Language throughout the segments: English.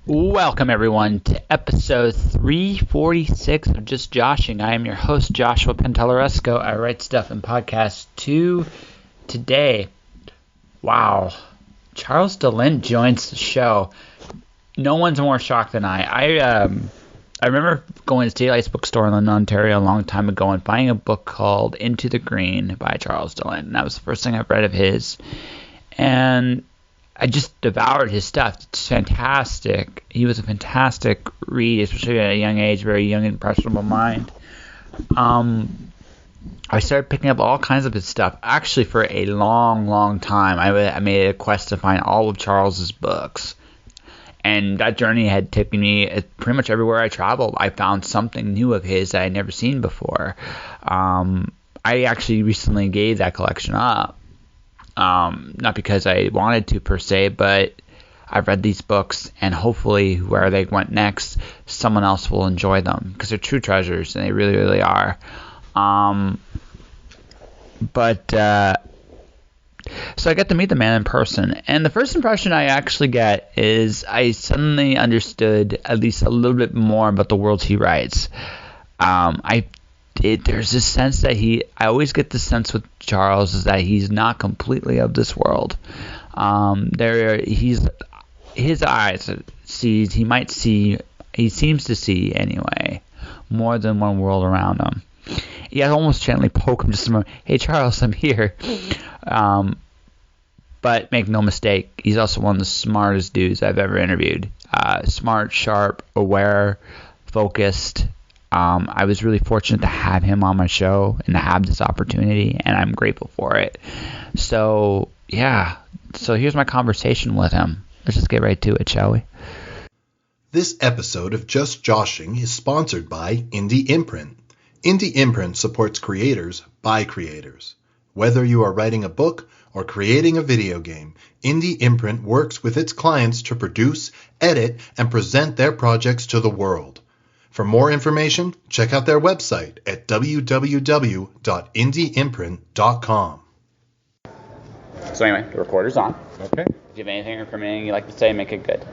Welcome, everyone, to episode 346 of Just Joshing. I am your host, Joshua Pantelleresco. I write stuff and podcasts too. Today, wow, Charles de Lint joins the show. No one's more shocked than I. I remember going to Daylight's bookstore in London, Ontario a long time ago and finding a book called Into the Green by Charles de Lint. And that was the first thing I've read of his. And I just devoured his stuff. It's fantastic. He was a fantastic read, especially at a young age, very young, impressionable mind. I started picking up all kinds of his stuff. Actually, for a long, long time, I made it a quest to find all of Charles's books. And that journey had taken me pretty much everywhere I traveled. I found something new of his that I'd never seen before. I actually recently gave that collection up. Not because I wanted to per se, but I've read these books, and hopefully where they went next, someone else will enjoy them, because they're true treasures, and they really, really are. So I got to meet the man in person, and the first impression I actually get is I suddenly understood at least a little bit more about the worlds he writes. There's this sense that I always get the sense with Charles is that he's not completely of this world. His eyes sees, he seems to see anyway, more than one world around him. You gotta almost gently poke him just a moment. Hey Charles, I'm here. But make no mistake, he's also one of the smartest dudes I've ever interviewed. Smart, sharp, aware, focused. I was really fortunate to have him on my show and to have this opportunity, and I'm grateful for it. So, yeah. So here's my conversation with him. Let's just get right to it, shall we? This episode of Just Joshing is sponsored by Indie Imprint. Indie Imprint supports creators by creators. Whether you are writing a book or creating a video game, Indie Imprint works with its clients to produce, edit, and present their projects to the world. For more information, check out their website at www.indieimprint.com. So anyway, the recorder's on. Okay. If you have anything incriminating you'd like to say, make it good.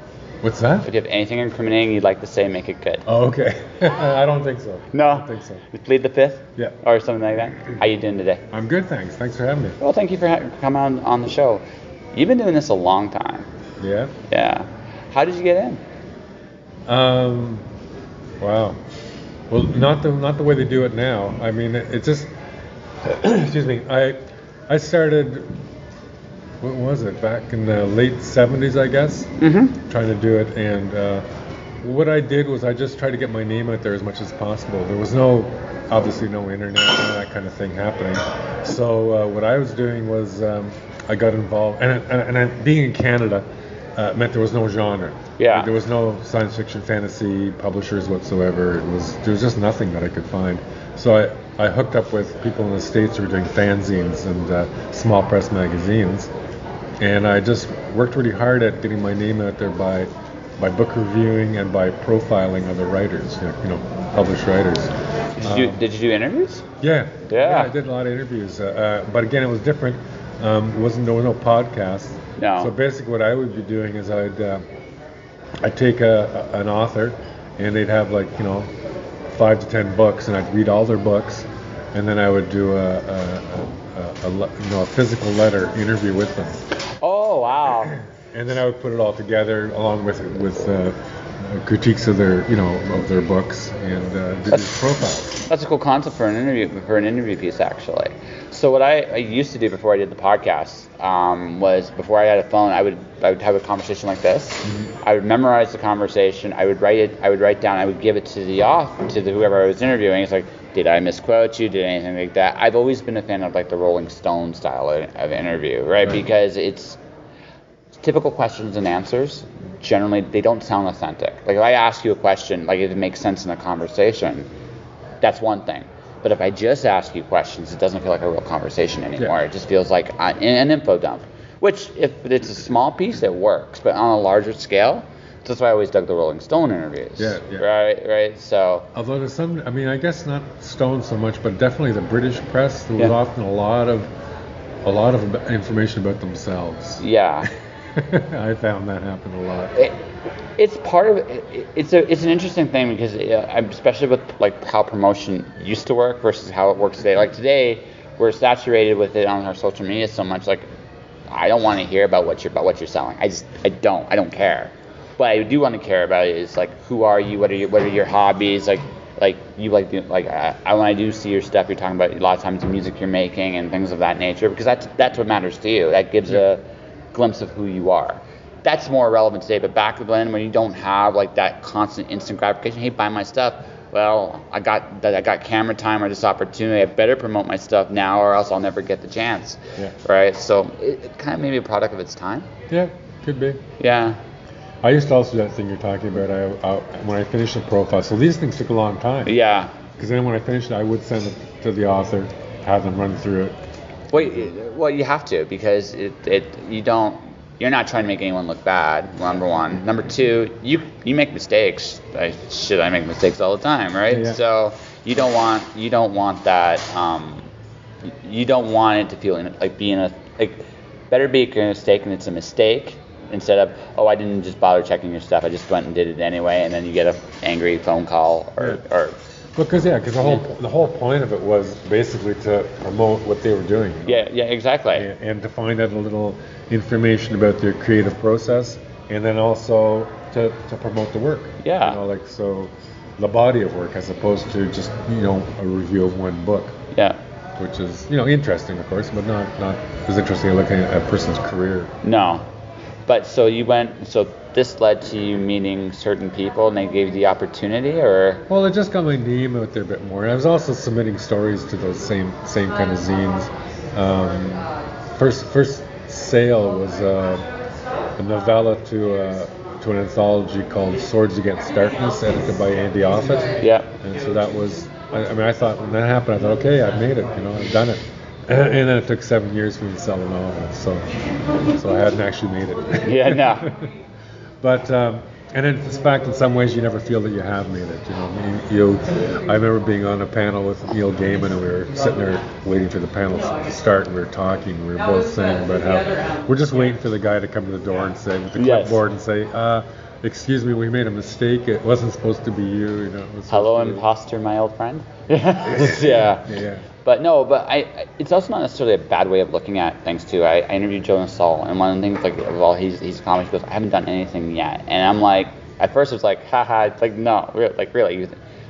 What's that? If you have anything incriminating you'd like to say, make it good. Oh, okay. I don't think so. No? I don't think so. You plead the fifth? Yeah. Or something like that? How you doing today? I'm good, thanks. Thanks for having me. Well, thank you for coming on the show. You've been doing this a long time. Yeah? Yeah. How did you get in? Wow. Well, not the way they do it now. I mean, it just... excuse me. I started... What was it? Back in the late 70s, I guess? Mm-hmm. Trying to do it. And what I did was I just tried to get my name out there as much as possible. There was obviously no internet and that kind of thing happening. So what I was doing was I got involved. And being in Canada meant there was no genre. Yeah. There was no science fiction, fantasy publishers whatsoever. There was just nothing that I could find. So I hooked up with people in the States who were doing fanzines and small press magazines. And I just worked really hard at getting my name out there by book reviewing and by profiling other writers, published writers. Did you do interviews? Yeah, Yeah. I did a lot of interviews. But again, it was different. There was no podcast. No. So basically what I would be doing is I'd take an author and they'd have 5 to 10 books, and I'd read all their books, and then I would do a physical letter interview with them. Oh, wow. And then I would put it all together along with critiques of their books and do these profiles. That's a cool concept for an interview piece, actually. So what I used to do before I did the podcast was, before I had a phone, I would have a conversation like this. Mm-hmm. I would memorize the conversation. I would write down. I would give it to whoever I was interviewing. It's like, did I misquote you? Did anything like that? I've always been a fan of the Rolling Stone style of interview, right? Because it's typical questions and answers. Generally, they don't sound authentic. If I ask you a question, if it makes sense in a conversation, that's one thing. But if I just ask you questions, it doesn't feel like a real conversation anymore. Yeah. It just feels like an info dump. Which, if it's a small piece, it works. But on a larger scale, that's why I always dug the Rolling Stone interviews. Yeah. Right. So. Although there's some, I guess not Stone so much, but definitely the British press. There was often a lot of information about themselves. Yeah. I found that happened a lot. It's part of it. It's an interesting thing because especially with like how promotion used to work versus how it works today. Like today, we're saturated with it on our social media so much. Like I don't want to hear about what you're selling. I don't care. What I do want to care about is like who are you? What are your hobbies? Like you like when I do see your stuff, you're talking about a lot of times the music you're making and things of that nature because that's what matters to you. That gives a glimpse of who you are. That's more relevant today, but back then when you don't have like that constant instant gratification, hey, buy my stuff. Well, I got camera time or this opportunity. I better promote my stuff now, or else I'll never get the chance. Yeah. Right. So it kind of may be a product of its time. Yeah, could be. Yeah. I used to also do that thing you're talking about. When I finished a profile, so these things took a long time. Yeah. Because then when I finished it, I would send it to the author, have them run through it. Well, you have to because you're not trying to make anyone look bad, number one. Number two, you make mistakes. I make mistakes all the time, right? Yeah. So you don't want that. You don't want it to feel better be a mistake and it's a mistake instead of I didn't just bother checking your stuff. I just went and did it anyway, and then you get an angry phone call or. Because the whole point of it was basically to promote what they were doing. Yeah, exactly. And to find out a little information about their creative process, and then also to promote the work. Yeah. So the body of work as opposed to just a review of one book. Yeah. Which is interesting, of course, but not as interesting as looking at a person's career. No. But so this led to you meeting certain people and they gave you the opportunity, or? Well, it just got my name out there a bit more. I was also submitting stories to those same kind of zines. First sale was a novella to an anthology called Swords Against Darkness, edited by Andy Offit. Yeah. And so that was, I thought when that happened, I thought, okay, I've made it, I've done it. And then it took 7 years for me to sell the novel, so I hadn't actually made it. Yeah, no. But and in fact, in some ways, you never feel that you have made it. I remember being on a panel with Neil Gaiman, and we were sitting there waiting for the panel to start, and we were talking. We were both saying about how we're just waiting for the guy to come to the door and say with the clipboard and say, "Excuse me, we made a mistake. It wasn't supposed to be you." Hello, imposter, my old friend. Yeah. But it's also not necessarily a bad way of looking at things too. I interviewed Jonas Saul, and one of the things he's a comic, he goes, I haven't done anything yet, and I'm like, at first it was like, haha, it's like no, really,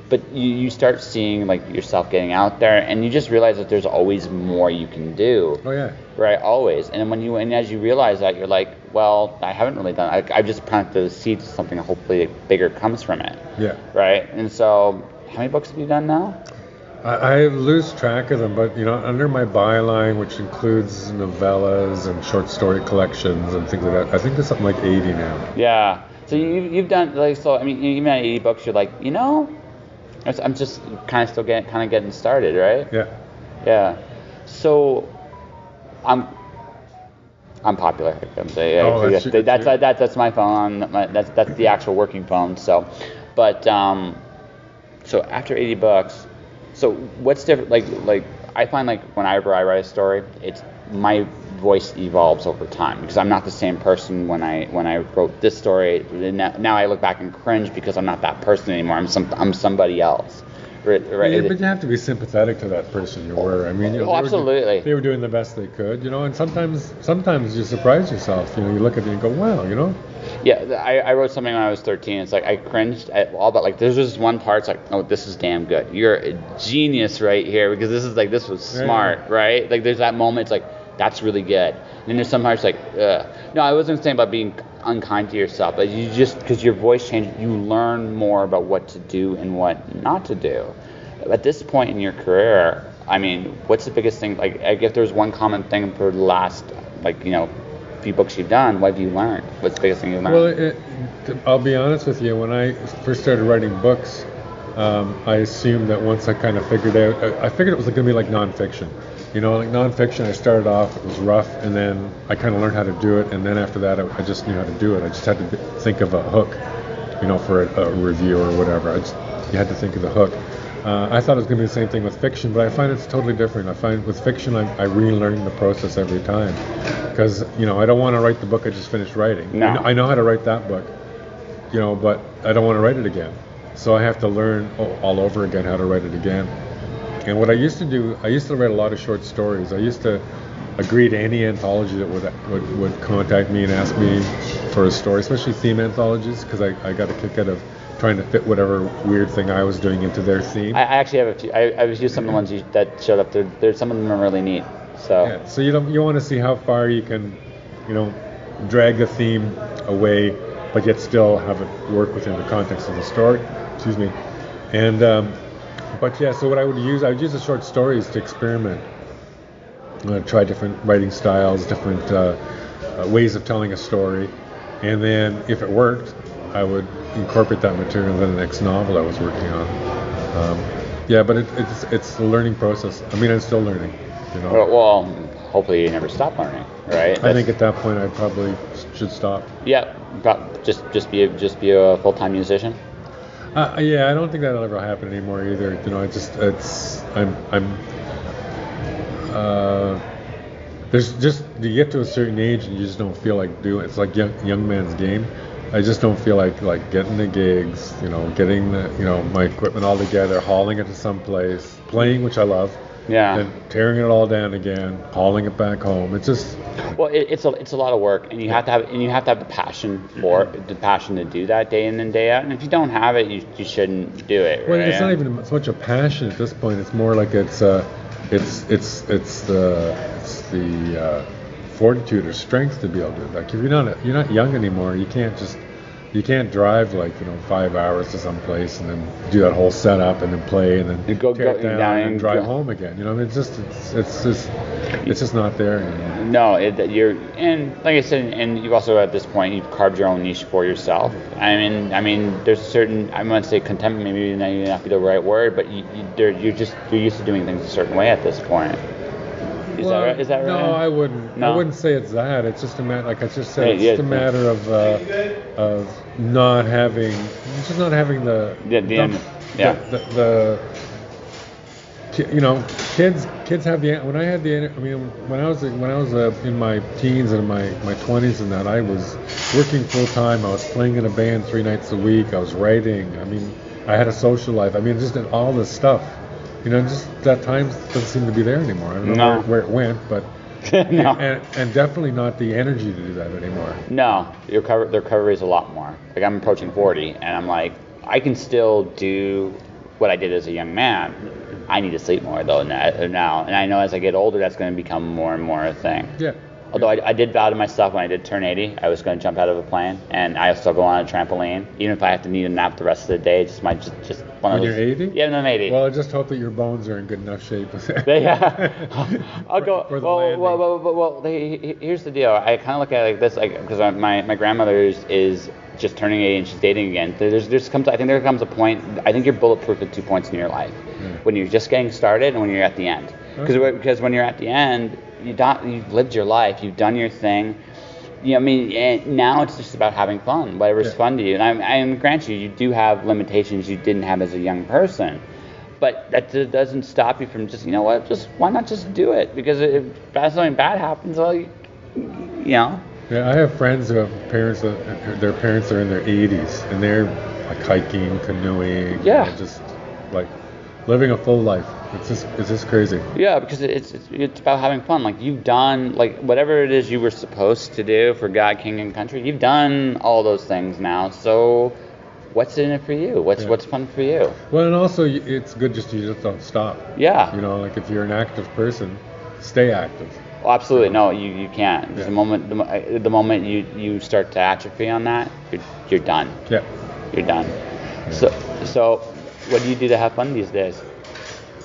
but you start seeing like yourself getting out there, and you just realize that there's always more you can do. Oh yeah. Right, always, and as you realize that, you're like, well, I haven't really done it. I've just planted the seed to something hopefully bigger comes from it. Yeah. Right, and so how many books have you done now? I lose track of them, but under my byline, which includes novellas and short story collections and things like that, I think there's something like 80 now. Yeah. So you've done even at 80 books, you're like, I'm just kind of still getting started, right? Yeah. Yeah. So I'm popular. I'm saying that's my phone. That's the actual working phone. So, but so after 80 books. So what's different? Like I find like whenever I write a story, it's my voice evolves over time because I'm not the same person when I wrote this story. Now I look back and cringe because I'm not that person anymore. I'm somebody else. Right. Yeah, but you have to be sympathetic to that person you were. I mean, absolutely. They were doing the best they could, and sometimes you surprise yourself. You look at it and go, wow, Yeah, I wrote something when I was 13. It's like I cringed at all, but like there's just one part. It's like, oh, this is damn good. You're a genius right here because this was smart, right? Like there's that moment. It's like that's really good. And then there's some parts like, no, I wasn't saying about being unkind to yourself, but you just because your voice changed, you learn more about what to do and what not to do. At this point in your career, I mean, what's the biggest thing? Like, if there's one common thing for the last, few books you've done, what have you learned? What's the biggest thing you've learned? Well, I'll be honest with you. When I first started writing books, I assumed that once I kind of figured it was going to be like nonfiction. Like nonfiction, I started off, it was rough, and then I kind of learned how to do it, and then after that, I just knew how to do it. I just had to think of a hook, for a review or whatever. You had to think of the hook. I thought it was going to be the same thing with fiction, but I find it's totally different. I find with fiction, I relearn the process every time. Because, I don't want to write the book I just finished writing. No. I know how to write that book. but I don't want to write it again. So I have to learn all over again how to write it again. And what I used to do, I used to write a lot of short stories. I used to agree to any anthology that would contact me and ask me for a story, especially theme anthologies, because I got a kick out of trying to fit whatever weird thing I was doing into their theme. I actually have a few. I've used some of the ones that showed up. There's some of them are really neat. So yeah, so you want to see how far you can, drag the theme away, but yet still have it work within the context of the story. Excuse me. And but yeah, so what I would use the short stories to experiment. Try different writing styles, different ways of telling a story, and then if it worked, I would incorporate that material in the next novel I was working on. But it's a learning process. I mean, I'm still learning. Well, hopefully you never stop learning, right? I think at that point I probably should stop. Yeah, just be a full-time musician. Yeah, I don't think that'll ever happen anymore either. There's just, you get to a certain age and you just don't feel like doing it. It's like young man's game. I just don't feel like getting the gigs, getting the, my equipment all together, hauling it to some place, playing, which I love. Yeah. And tearing it all down again, hauling it back home. It's just. Well, it's a lot of work, and you have to have the passion for it, the passion to do that day in and day out. And if you don't have it, you shouldn't do it. Well, right? it's not even so much a passion at this point. It's more like it's the fortitude or strength to be able to do it. Like if you're not young anymore, you can't drive 5 hours to some place and then do that whole setup and then play and then go tear it down and drive go. home again. It's just not there anymore. No, and like I said, and you've also at this point you've carved your own niche for yourself. I mean, there's a certain, I want to say contentment, maybe not be the right word, but you're used to doing things a certain way at this point. Is that right? No, I wouldn't. No? I wouldn't say it's that. It's just a matter, like I just said, it's just a matter of not having the kids have the, when I had the, I mean, when I was in my teens and my 20s and that, I was working full time. I was playing in a band 3 nights a week. I was writing. I mean, I had a social life. I mean, just in all this stuff. Just that time doesn't seem to be there anymore. I don't know where it went, but no. and definitely not the energy to do that anymore. No, their recovery is a lot more. Like I'm approaching 40, and I'm like, I can still do what I did as a young man. I need to sleep more though now, and I know as I get older, that's going to become more and more a thing. Yeah. Although I did vow to myself when I did turn 80, I was going to jump out of a plane, and I still go on a trampoline, even if I have to need a nap the rest of the day. Just one when of those. You're 80? Yeah, when I'm 80. Well, I just hope that your bones are in good enough shape. Yeah. I'll go. For the Well, here's the deal. I kind of look at it like this, because my grandmother is just turning 80 and she's dating again. I think there comes a point. I think you're bulletproof at 2 points in your life, when you're just getting started and when you're at the end. Because when you're at the end, you've lived your life, you've done your thing. And now it's just about having fun, whatever's fun to you. And I grant you do have limitations you didn't have as a young person, but that doesn't stop you from just, why not just do it? Because if something bad happens, well, Yeah, I have friends who have parents their parents are in their 80s and they're like hiking, canoeing, just like living a full life. It's just crazy. Yeah, because it's about having fun. Like you've done whatever it is you were supposed to do for God, King, and Country. You've done all those things now. So what's in it for you? What's fun for you? Well, and also it's good you just don't stop. Yeah. Like if you're an active person, stay active. Well, absolutely. No, you can't. Yeah. The moment you start to atrophy on that, you're done. Yeah. You're done. Yeah. So what do you do to have fun these days?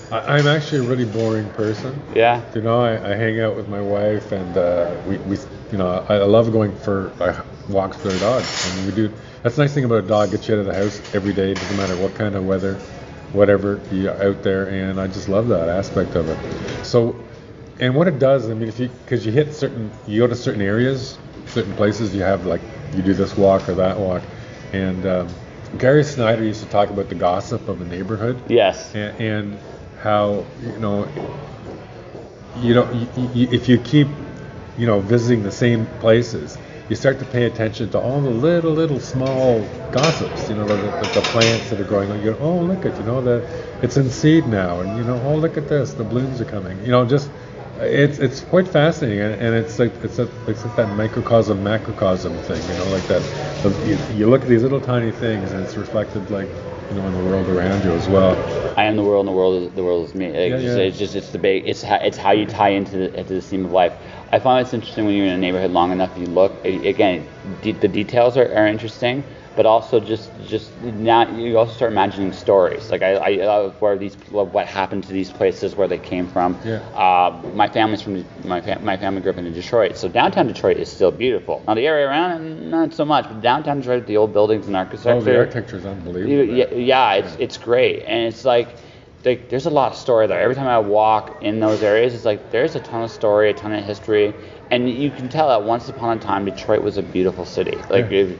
I'm actually a really boring person. Yeah. I hang out with my wife, and we I love going for walks with our dog. I mean, we do. That's the nice thing about a dog. Gets you out of the house every day. Doesn't matter what kind of weather, whatever, you're out there, and I just love that aspect of it. So, and what it does, I mean, because you go to certain areas, certain places, you do this walk or that walk, and Gary Snyder used to talk about the gossip of the neighborhood. Yes. And how if you keep visiting the same places, you start to pay attention to all the little small gossips, the plants that are growing. You go, oh, look at, it's in seed now, and oh, look at this, the blooms are coming. Just it's quite fascinating, and it's like that microcosm macrocosm thing, like that. So you look at these little tiny things, and it's reflected like in the world around you as well. I am the world, and the world is me. It's how you tie into the theme of life. I find it's interesting when you're in a neighborhood long enough. You look again, the details are interesting, but also just now you also start imagining stories. Like I love what happened to these places, where they came from. Yeah. My family grew up in Detroit, so downtown Detroit is still beautiful. Now the area around it, not so much, but downtown Detroit, the old buildings and architecture. Oh, the architecture is unbelievable. Yeah, it's great, and it's like there's a lot of story there. Every time I walk in those areas, it's like there's a ton of story, a ton of history, and you can tell that once upon a time Detroit was a beautiful city.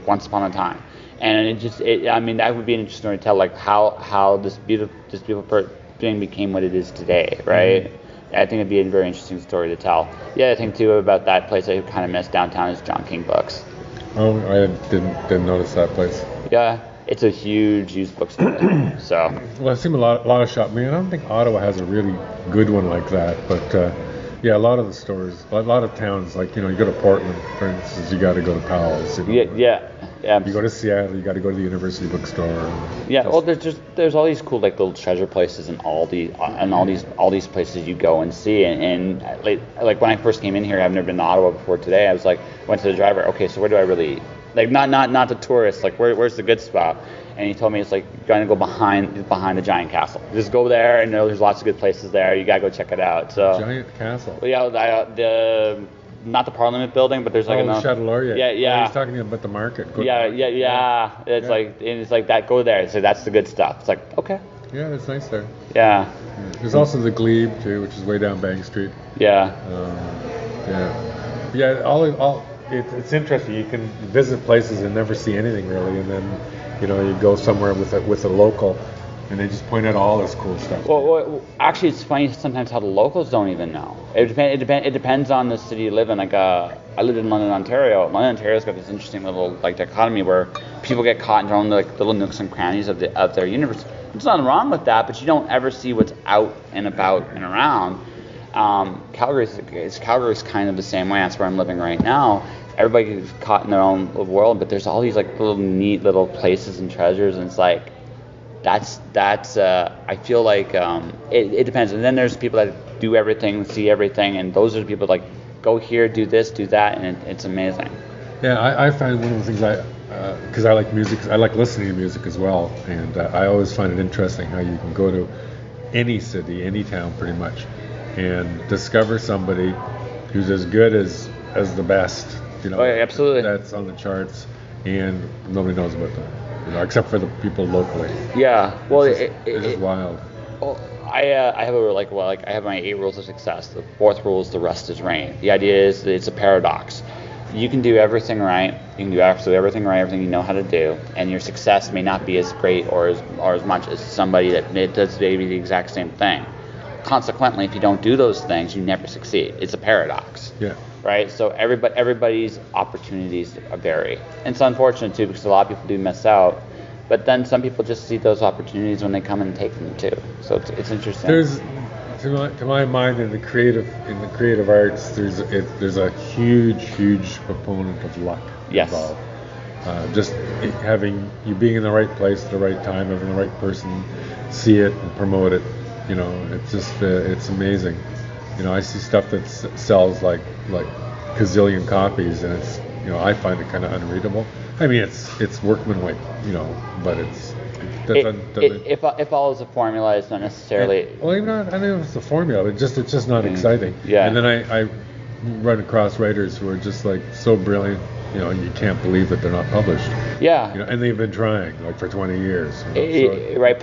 Once upon a time. And that would be an interesting story to tell, like how this beautiful thing became what it is today, right? Mm-hmm. I think it'd be a very interesting story to tell. The other thing too about that place I kind of miss downtown is John King Books. Oh, I didn't notice that place. Yeah, it's a huge bookstore. So. Well, I've seen a lot of shops. I mean, I don't think Ottawa has a really good one like that, but. Yeah, a lot of the stores, a lot of towns, like, you go to Portland, for instance, you got to go to Powell's. Yeah. You go to Seattle, you got to go to the University Bookstore. Yeah, well, there's all these cool, like, little treasure places and all these places you go and see. And like when I first came in here, I've never been to Ottawa before today. I was like, went to the driver. Okay, so where do I really eat? Like, not the tourists. Like, where's the good spot? And he told me it's like you're gonna go behind the giant castle. Just go there, and there's lots of good places there. You gotta go check it out. So giant castle. Well, yeah, not the Parliament building, but there's like the Chateau Laurier. Yeah. He's talking about the market. Yeah. It's like that. Go there. So that's the good stuff. It's like, okay. Yeah, that's nice there. Yeah. There's also the Glebe too, which is way down Bank Street. Yeah. It's interesting. You can visit places and never see anything really, and then you go somewhere with a local, and they just point out all this cool stuff. Well, actually, it's funny sometimes how the locals don't even know. It depends on the city you live in. Like I lived in London, Ontario. London, Ontario's got this interesting little dichotomy where people get caught in their own little nooks and crannies of their universe. There's nothing wrong with that, but you don't ever see what's out and about and around. Calgary's kind of the same way. That's where I'm living right now. Everybody gets caught in their own world, but there's all these little neat little places and treasures, and it's like that's I feel like it depends. And then there's people that do everything, see everything, and those are the people like go here, do this, do that, and it's amazing. Yeah, I find one of the things because I like music, I like listening to music as well, and I always find it interesting how you can go to any city, any town pretty much, and discover somebody who's as good as the best. Oh, yeah, absolutely. That's on the charts, and nobody knows about that, except for the people locally. Yeah, well, it's just wild. Well, I have my 8 rules of success. The 4th rule is the rest is rain. The idea is that it's a paradox. You can do everything right. You can do absolutely everything right, everything you know how to do, and your success may not be as great or as much as somebody that does maybe the exact same thing. Consequently, if you don't do those things, you never succeed. It's a paradox. Yeah. Right? So everybody's opportunities vary. And it's unfortunate too, because a lot of people do miss out. But then some people just see those opportunities when they come and take them too. So it's interesting. There's, to my mind, in the creative arts, there's a huge proponent of luck involved. Just being in the right place at the right time, having the right person see it and promote it. It's just it's amazing. I see stuff that sells like gazillion copies, and it's I find it kind of unreadable. I mean, it's workmanlike, but it follows a formula. It's not necessarily. Well, even not. I don't know if it's a formula. It's just not exciting. Yeah. And then I run across writers who are just so brilliant. You can't believe that they're not published. Yeah. And they've been trying for 20 years. It's the right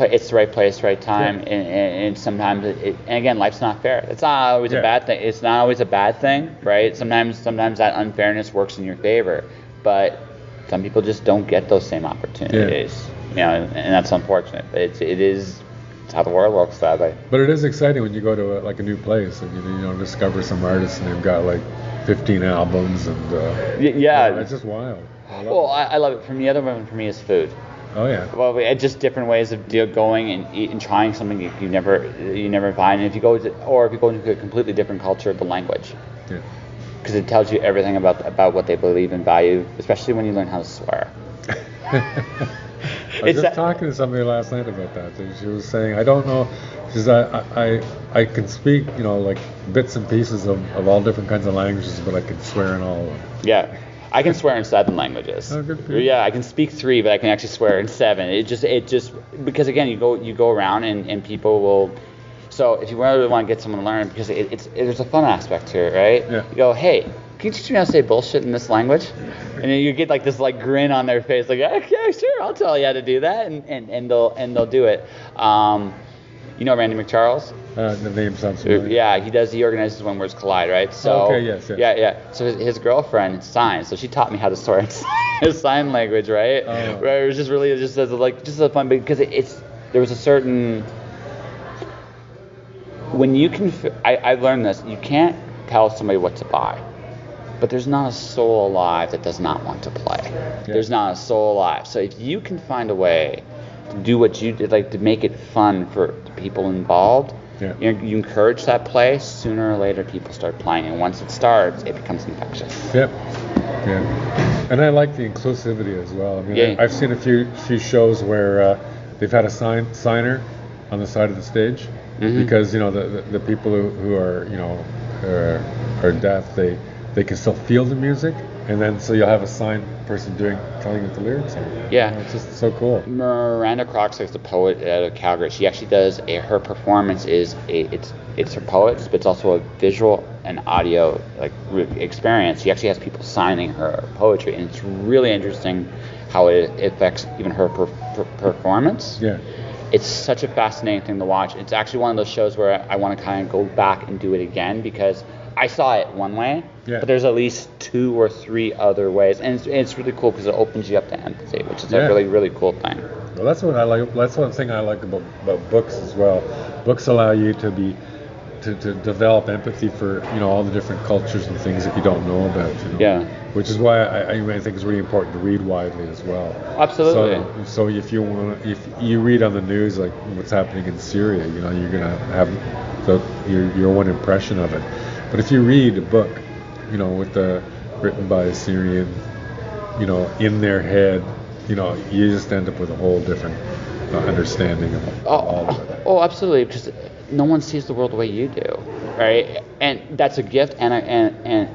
place, right time, yeah. and sometimes and again, life's not fair. It's not always a bad thing. It's not always a bad thing, right? Sometimes that unfairness works in your favor, but some people just don't get those same opportunities. Yeah. And that's unfortunate. But it's how the world works that way. But it is exciting when you go to a new place and you discover some artists and they've got 15 albums, and Yeah. it's just wild. Well, I love it. For me, the other one for me is food. Oh yeah. Well, just different ways of going and eat and trying something you never find. And if you go into a completely different culture, the language. Yeah. Because it tells you everything about what they believe and value, especially when you learn how to swear. I was just talking to somebody last night about that. She was saying, I don't know, she says, I can speak, like bits and pieces of all different kinds of languages, but I can swear in all of them. Yeah. I can swear in 7 languages. Oh, good for you. Yeah, I can speak 3, but I can actually swear in 7. It just because again, you go around and people will. So if you really want to get someone to learn, because there's a fun aspect to it, right? Yeah. You go, hey, can you teach me how to say bullshit in this language? And then you get like this like grin on their face, like, okay, sure, I'll tell you how to do that, and they'll do it. You know Randy McCharles? The name sounds familiar. Yeah, he organizes When Words Collide, right? So, okay, yes. Yeah. So his girlfriend signs, so she taught me how to swear in sign language, right? Oh. Where it was just really just a fun, because there was a certain, when you can, I've learned this, you can't tell somebody what to buy, but there's not a soul alive that does not want to play. Yeah. There's not a soul alive. So if you can find a way to do what you did, like to make it fun for the people involved, yeah. You encourage that play, sooner or later people start playing, and once it starts, it becomes infectious. Yep. Yeah. And I like the inclusivity as well. I mean, I've seen a few shows where they've had a signer on the side of the stage, mm-hmm. because the people who are are deaf, they can still feel the music, and then so you'll have a sign person telling you what the lyrics are. Yeah. It's just so cool. Miranda Croxley is the poet out of Calgary. She actually does her performance it's her poets, but it's also a visual and audio experience. She actually has people signing her poetry, and it's really interesting how it affects even her performance. Yeah. It's such a fascinating thing to watch. It's actually one of those shows where I want to kind of go back and do it again, because I saw it one way, yeah. but there's at least 2 or 3 other ways, and it's really cool because it opens you up to empathy, which is a really, really cool thing. Well, that's what I like. That's one thing I like about books as well. Books allow you to develop empathy for all the different cultures and things that you don't know about. Yeah. Which is why I think it's really important to read widely as well. Absolutely. So if you read on the news like what's happening in Syria, you're gonna have your one impression of it. But if you read a book, written by a Syrian, in their head, you just end up with a whole different understanding of all of it. Oh, absolutely, because no one sees the world the way you do, right? And that's a gift, and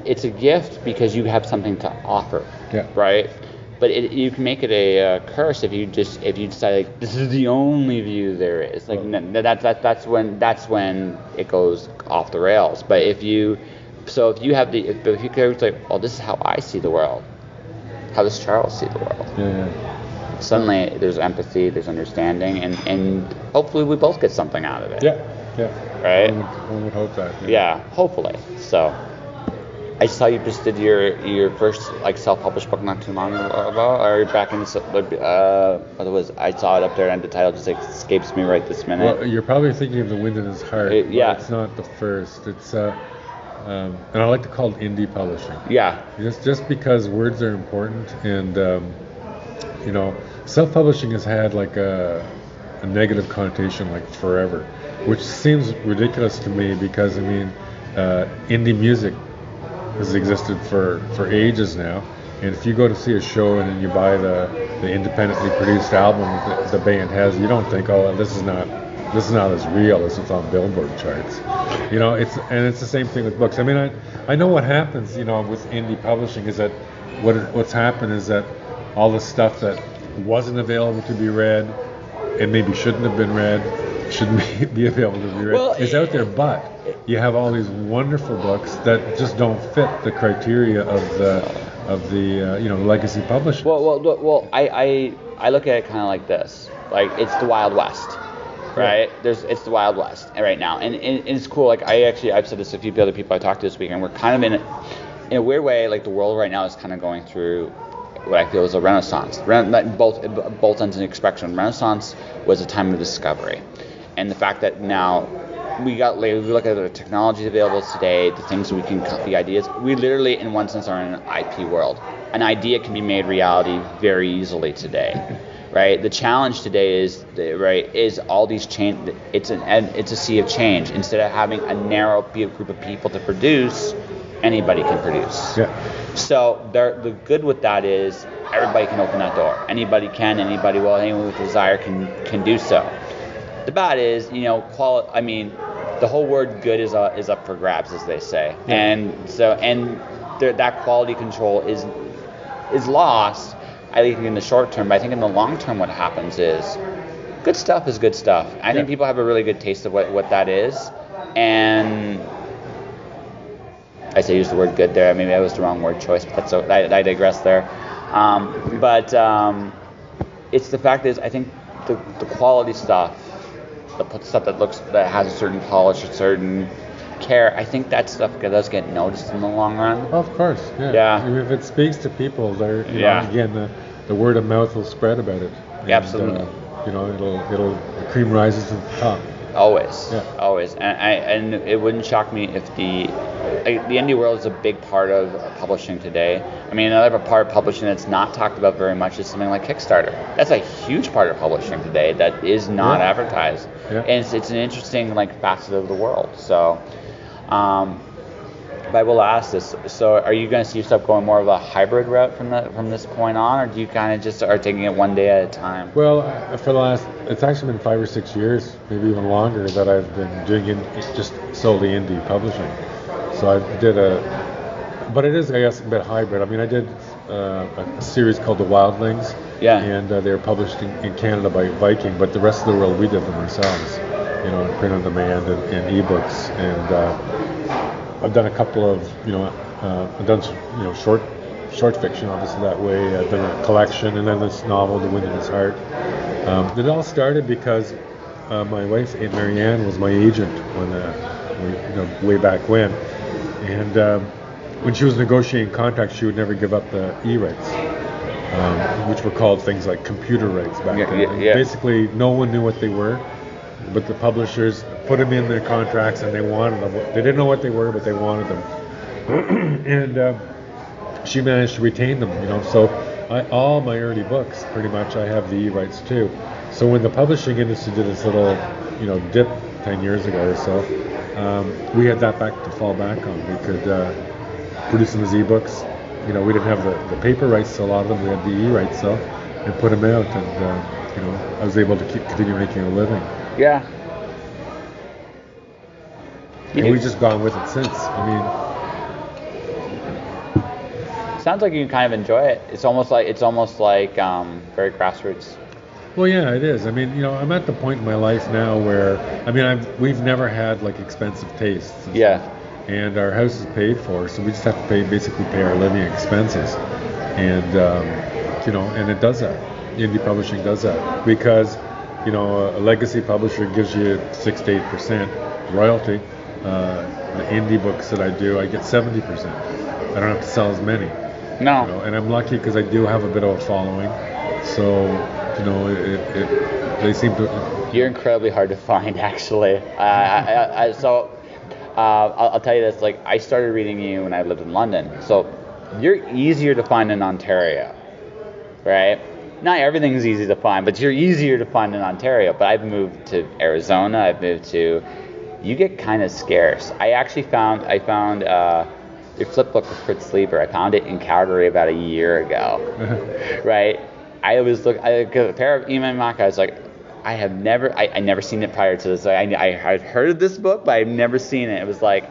it's a gift because you have something to offer, yeah. Right? But you can make it a curse if you decide like, this is the only view there is. Like that's when it goes off the rails. But if you go like, oh, this is how I see the world. How does Charles see the world? Yeah. Suddenly there's empathy, there's understanding, and hopefully we both get something out of it. Yeah. Right? One would hope that. Yeah, hopefully. So. I saw you just did your first self-published book not too long ago, or back in I saw it up there and the title just escapes me right this minute. Well, you're probably thinking of The Wind in His Heart. Yeah. It's not the first. It's and I like to call it indie publishing. Yeah. Just because words are important, and self-publishing has had like a negative connotation like forever, which seems ridiculous to me because indie music has existed for ages now, and if you go to see a show and then you buy the independently produced album that the band has, you don't think, oh, this is not as real as it's on Billboard charts. It's the same thing with books. I know what happens with indie publishing is that what's happened is that all the stuff that wasn't available to be read and maybe shouldn't have been read shouldn't be available to be read is out there, but you have all these wonderful books that just don't fit the criteria of the legacy publishers. Well, I look at it kind of like this. Like, it's the Wild West, right? Yeah. It's the Wild West right now, and it's cool. Like, I've said this to a few other people I talked to this week, and we're kind of in a weird way. Like, the world right now is kind of going through what I feel is a renaissance. Both ends of the spectrum. Renaissance was a time of discovery, and the fact that now we look at the technologies available today, the things we can, the ideas. We literally, in one sense, are in an IP world. An idea can be made reality very easily today, right? The challenge today is all these change. It's a sea of change. Instead of having a narrow group of people to produce, anybody can produce. Yeah. So the good with that is everybody can open that door. Anybody will. Anyone with desire can do so. The bad is, the whole word good is up for grabs, as they say, and that quality control is lost. I think in the short term, but I think in the long term, what happens is good stuff is good stuff. I think people have a really good taste of what that is, and I say use the word good there. Maybe that was the wrong word choice, but I digress there. It's the fact is, I think the quality stuff, the stuff that has a certain polish, a certain care, I think that stuff does get noticed in the long run. Of course, yeah. I mean, if it speaks to people, again, the word of mouth will spread about it. And, absolutely. The cream rises to the top. Always, and it wouldn't shock me if the indie world is a big part of publishing today. I mean, another part of publishing that's not talked about very much is something like Kickstarter. That's a huge part of publishing today that is not advertised, and it's an interesting facet of the world. So, but I will ask this: so, are you going to see yourself going more of a hybrid route from this point on, or do you kind of just are taking it one day at a time? Well, it's actually been 5 or 6 years, maybe even longer, that I've been doing just solely indie publishing. So I did but it is, I guess, a bit hybrid. I mean, I did a series called The Wildlings, and they were published in Canada by Viking, but the rest of the world we did them ourselves, in print on demand and ebooks, and I've done a couple of, I've done short fiction, obviously that way. I've done a collection, and then this novel, The Wind in His Heart. It all started because my wife, Aunt Marianne, was my agent way back when, and when she was negotiating contracts, she would never give up the e-rights, which were called things like computer rights back then. Basically, no one knew what they were, but the publishers put them in their contracts, and they wanted them. They didn't know what they were, but they wanted them. And she managed to retain them, So all my early books, pretty much, I have the e-rights too. So when the publishing industry did this little, dip 10 years ago or so, we had that back to fall back on. We could produce them as ebooks. We didn't have the paper rights to a lot of them. We had the e-rights, though, and put them out, and I was able to continue making a living. Yeah. And we've just gone with it since. I mean, sounds like you kind of enjoy it. It's almost like very grassroots. Well, yeah, it is. I mean, I'm at the point in my life now where, we've never had expensive tastes. And our house is paid for, so we just have to basically pay our living expenses. And and it does that. Indie publishing does that because, a legacy publisher gives you 6 to 8% royalty. The indie books that I do, I get 70%. I don't have to sell as many. No. And I'm lucky because I do have a bit of a following. So, they seem to. You're incredibly hard to find, actually. I'll tell you this. I started reading you when I lived in London. So you're easier to find in Ontario, right? Not everything's easy to find, but you're easier to find in Ontario. But I've moved to Arizona. I've moved to. You get kind of scarce. I found your flip book with Fritz Lieber. I found it in Calgary about a year ago, right? I a pair of Iman Maka. I was like, I never seen it prior to this. I had heard of this book, but I've never seen it. It was like,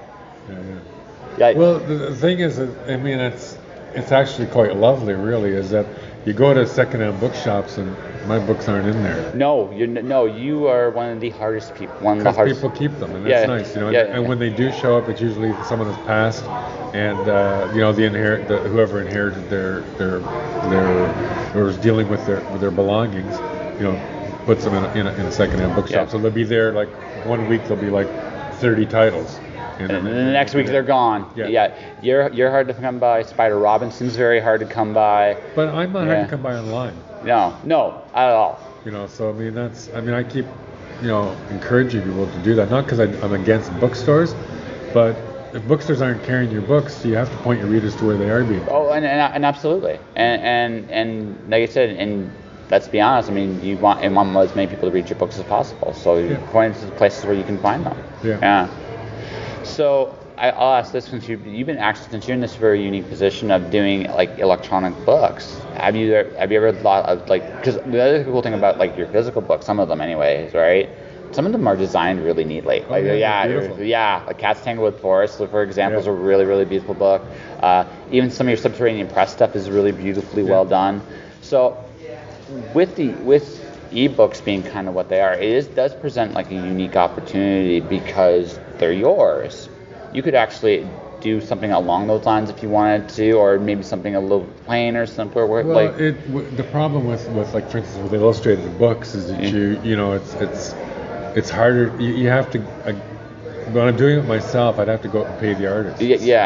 well, the thing is, it's actually quite lovely, really. Is that you go to secondhand bookshops and my books aren't in there. No, you are one of the hardest people. Because people keep them, and that's nice, And when they do show up, it's usually someone has passed, and whoever inherited their or is dealing with their belongings, puts them in a secondhand bookshop. Yeah. So they'll be there 1 week. There'll be 30 titles. And then the next week they're gone. Yeah. You're hard to come by. Spider Robinson's very hard to come by. But I'm not hard to come by online. No, at all. So I keep encouraging people to do that. Not because I'm against bookstores, but if bookstores aren't carrying your books, you have to point your readers to where they are being. Oh, and absolutely, and like I said, and let's be honest, I mean, you want as many people to read your books as possible, so you point to the places where you can find them. Yeah. So I'll ask this, since you're in this very unique position of doing like electronic books. Have you ever thought of because the other cool thing about like your physical books, some of them anyways, right? Some of them are designed really neatly. Like Cats Tangled with Forest, for example, is a really, really beautiful book. Even some of your Subterranean Press stuff is really beautifully well done. So with ebooks being kind of what they are, does present like a unique opportunity because they're yours. You could actually do something along those lines if you wanted to, or maybe something a little plain or simpler. The problem with like, for instance, with illustrated books is that it's harder. You have to. When I'm doing it myself, I'd have to go out and pay the artist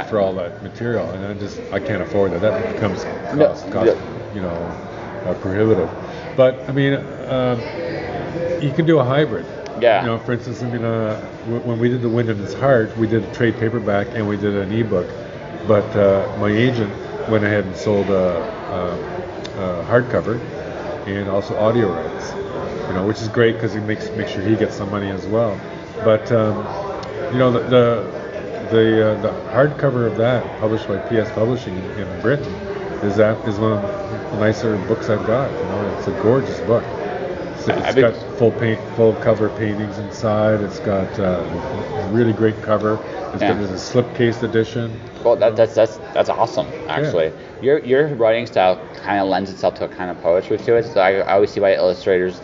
for all that material, and I can't afford that. That becomes prohibitive. But I mean, you can do a hybrid. Yeah. For instance, when we did The Wind in His Heart, we did a trade paperback and we did an ebook. But my agent went ahead and sold a hardcover and also audio rights. Which is great because he makes sure he gets some money as well. But the hardcover of that, published by PS Publishing in Britain, is one of the nicer books I've got. It's a gorgeous book. It's got full cover paintings inside. It's got a really great cover. There's a slipcase edition. Well, that's awesome, actually. Yeah. Your writing style kind of lends itself to a kind of poetry to it. So I always see why illustrators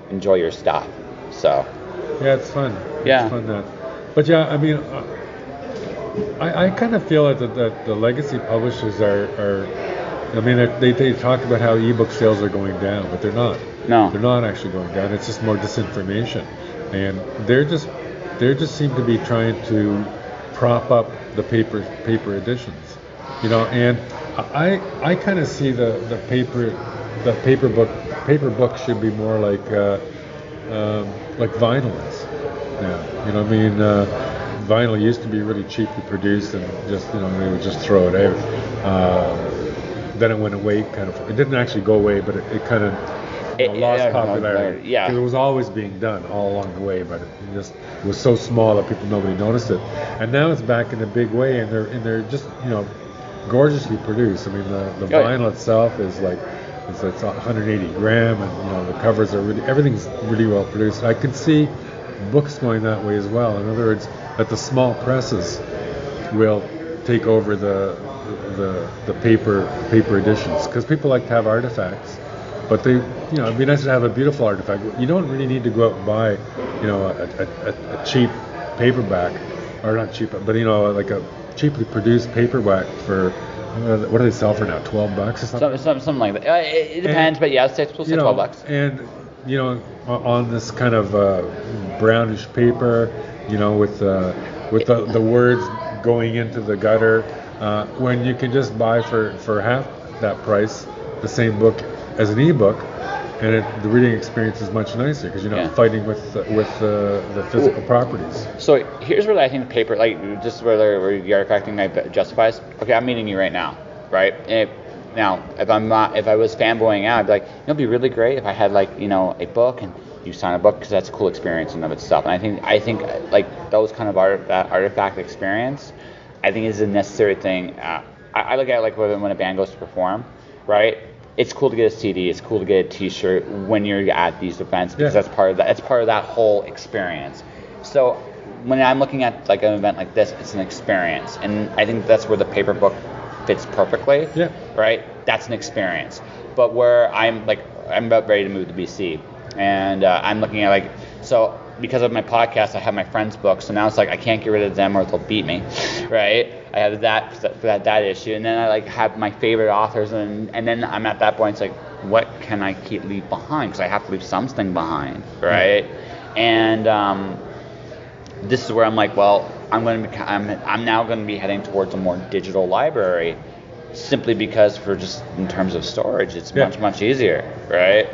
enjoy your stuff. So. Yeah, it's fun. Yeah. It's fun but I mean, I kind of feel that the legacy publishers are. I mean, they talk about how ebook sales are going down, but they're not. No. They're not actually going down. It's just more disinformation, and they just seem to be trying to prop up the paper editions, And I kind of see the paper book should be more like vinyl is. Vinyl used to be really cheaply produced and just they would just throw it out. Then it went away, it didn't actually go away, but it kind of lost popularity. Yeah. Because it was always being done all along the way, but it was so small that nobody noticed it. And now it's back in a big way, and they're just gorgeously produced. I mean, the vinyl itself is it's 180 gram, and the covers are everything's really well produced. I can see books going that way as well. In other words, that the small presses will take over the paper editions, because people like to have artifacts, but it'd be nice to have a beautiful artifact. You don't really need to go out and buy a cheap paperback, or not cheap, but like a cheaply produced paperback for what do they sell for now, $12 or something? Something like that. It depends, but yeah, we'll say $12. And on this kind of brownish paper, with the words going into the gutter, when you can just buy for half that price the same book as an ebook, and the reading experience is much nicer because you're not fighting with the physical properties. So here's where I think the paper, just where the artifact thing justifies. Okay, I'm meeting you right now, right? Now, if I was fanboying out, I'd be like, it'd be really great if I had a book and you sign a book, because that's a cool experience in and of itself. And I think those kind of that artifact experience, I think is a necessary thing. I look at it when a band goes to perform, right? It's cool to get a CD. It's cool to get a T-shirt when you're at these events, because that's part of that. It's part of that whole experience. So when I'm looking at an event like this, it's an experience, and I think that's where the paper book fits perfectly. Yeah. Right. That's an experience. But where I'm about ready to move to BC, and I'm looking at so. Because of my podcast, I have my friends' books, so now it's I can't get rid of them or they'll beat me, right? I have that issue, and then I have my favorite authors, and then I'm at that point. It's what can I leave behind? Because I have to leave something behind, right? And this is where I'm I'm now going to be heading towards a more digital library, simply because in terms of storage, it's much easier, right?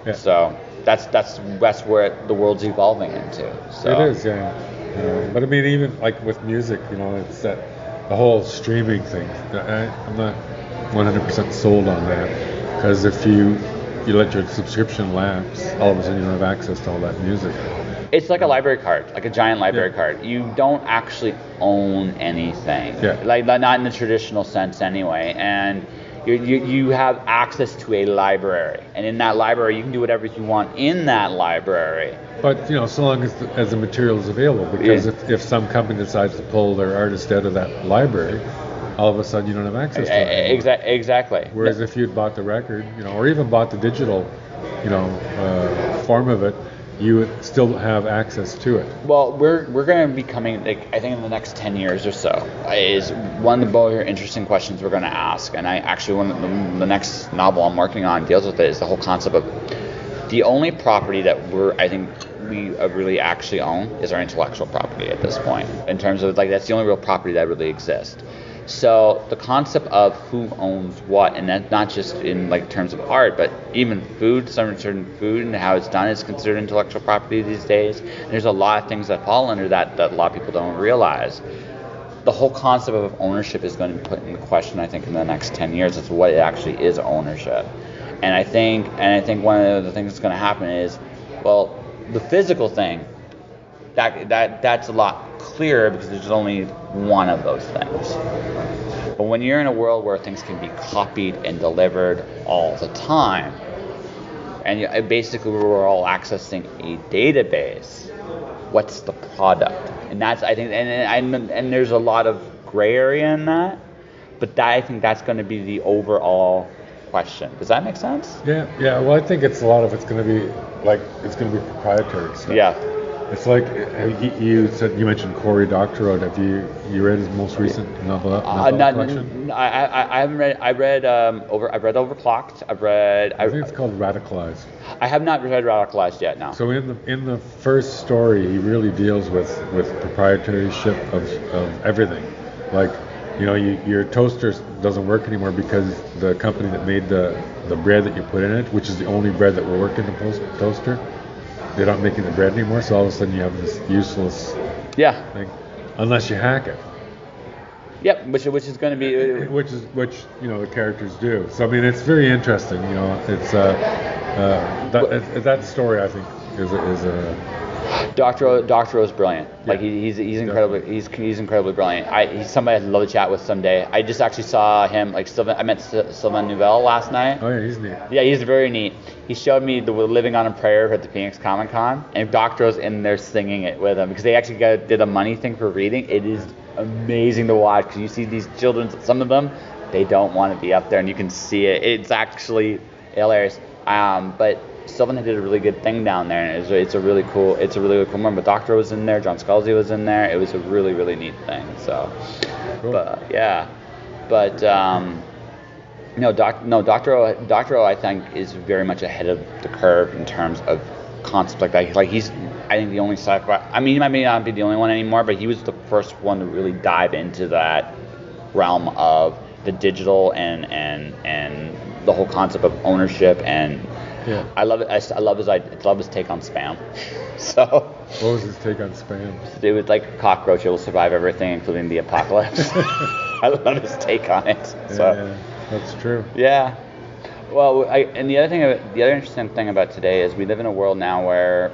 Yeah. So. that's where the world's evolving into. So. It is, yeah. But I mean, even like with music, it's that the whole streaming thing. I'm not 100% sold on that, because if you let your subscription lapse, all of a sudden you don't have access to all that music. It's like a library card, like a giant library card. You don't actually own anything, like not in the traditional sense anyway. And you have access to a library, and in that library you can do whatever you want in that library. But so long as the material is available, because if some company decides to pull their artist out of that library, all of a sudden you don't have access to it. Exactly. Whereas if you'd bought the record, or even bought the digital, form of it, you would still have access to it. Well, we're going to be coming, I think in the next 10 years or so, is one of the more interesting questions we're going to ask. And I actually, the next novel I'm working on deals with it, is the whole concept of the only property that I think we really actually own is our intellectual property at this point. In terms of, that's the only real property that really exists. So the concept of who owns what, and that's not just in terms of art, but even food, certain food and how it's done is considered intellectual property these days. And there's a lot of things that fall under that a lot of people don't realize. The whole concept of ownership is going to be put in question, I think, in the next 10 years as to what it actually is ownership. And I think one of the things that's going to happen is, well, the physical thing, that's a lot clearer because there's only one of those things. But when you're in a world where things can be copied and delivered all the time, and basically we're all accessing a database, what's the product? And that's, I think, and there's a lot of gray area in that, but I think that's going to be the overall question. Does that make sense? Yeah. Well, I think a lot of it's going to be proprietary stuff. Yeah. It's like you mentioned Cory Doctorow. Have you read his most recent novel collection? I haven't read. I've read Overclocked. I think it's called Radicalized. I have not read Radicalized yet. No. So in the first story, he really deals with proprietorship of everything. Like, your toaster doesn't work anymore because the company that made the bread that you put in it, which is the only bread that will work in the toaster, they're not making the bread anymore. So all of a sudden you have this useless thing, unless you hack it. Yep, which is going to be which the characters do. So I mean, it's very interesting. It's that story, I think, is Doctorow is brilliant. Yeah. He's incredibly he's incredibly brilliant. He's somebody I'd love to chat with someday. I just actually saw him I met Sylvain Nouvelle last night. Oh yeah, he's neat. Yeah, he's very neat. He showed me the Living on a Prayer at the Phoenix Comic Con, and Doctorow's in there singing it with him because they actually did a money thing for reading. It is amazing to watch because you see these children. Some of them, they don't want to be up there, and you can see it. It's actually hilarious. But Sylvan did a really good thing down there, and it's a really cool moment. But Doctor was in there, John Scalzi was in there. It was a really, really neat thing. So, cool. Doctor I think is very much ahead of the curve in terms of concepts like that. Like he's, I think, the only sci-fi. I mean, he might not be the only one anymore, but he was the first one to really dive into that realm of the digital and the whole concept of ownership and. Yeah. I love it. I love his take on spam. So. What was his take on spam? It was like a cockroach. It will survive everything, including the apocalypse. I love his take on it. So. Yeah, that's true. Yeah. Well, the other interesting thing about today is we live in a world now where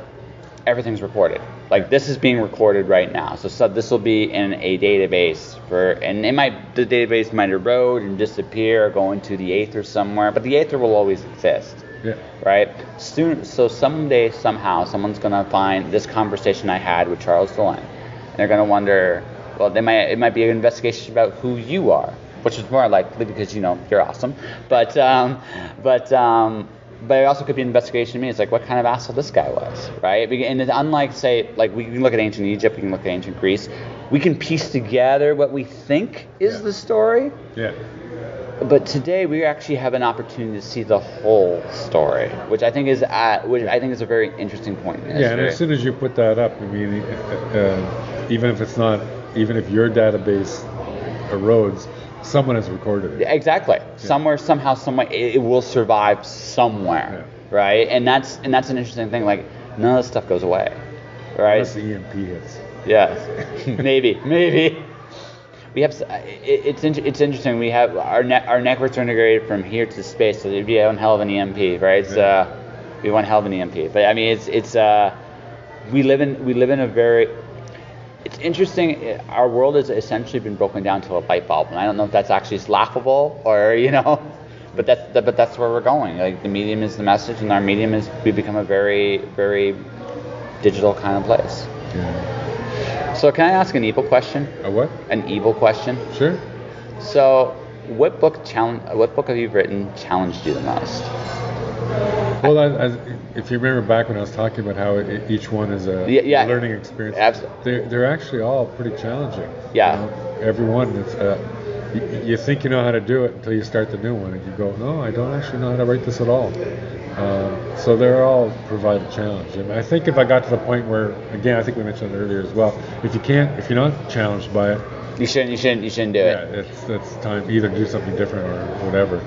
everything's recorded. Like this is being recorded right now. So this will be in a database and the database might erode and disappear or go into the aether somewhere, but the aether will always exist. Yeah. Right? So someday, somehow, someone's going to find this conversation I had with Charles Dillon. And they're going to wonder, well, it might be an investigation about who you are, which is more likely because, you're awesome. But it also could be an investigation of me. It's like, what kind of asshole this guy was, right? And unlike, say, like we can look at ancient Egypt, we can look at ancient Greece, we can piece together what we think is the story. Yeah. But today we actually have an opportunity to see the whole story, which I think is a very interesting point in history. Yeah, and as soon as you put that up, I mean, even if your database erodes, someone has recorded it. Exactly. Yeah. Somewhere, somehow, some way, it will survive somewhere. right? And that's an interesting thing. Like none of this stuff goes away, right? Unless the EMP hits. Yes, maybe. We have. It's interesting. We have our networks are integrated from here to space, so it'd be one hell of an EMP, right? We one hell of an EMP. But I mean, it's we live in a very. It's interesting. Our world has essentially been broken down to a light bulb, and I don't know if that's actually laughable or but that's where we're going. Like the medium is the message, and our medium is we become a very very digital kind of place. Yeah. So can I ask an evil question? A what? An evil question. Sure. So, what book have you written challenged you the most? Well, if you remember back when I was talking about how each one is a learning experience, absolutely. They're actually all pretty challenging. Yeah. Every one is. You think you know how to do it until you start the new one, and you go, no, I don't actually know how to write this at all. So they're all provide a challenge, and I think if I got to the point where, again, I think we mentioned it earlier as well, if you're not challenged by it, you shouldn't do it. Yeah, it's time either do something different or whatever.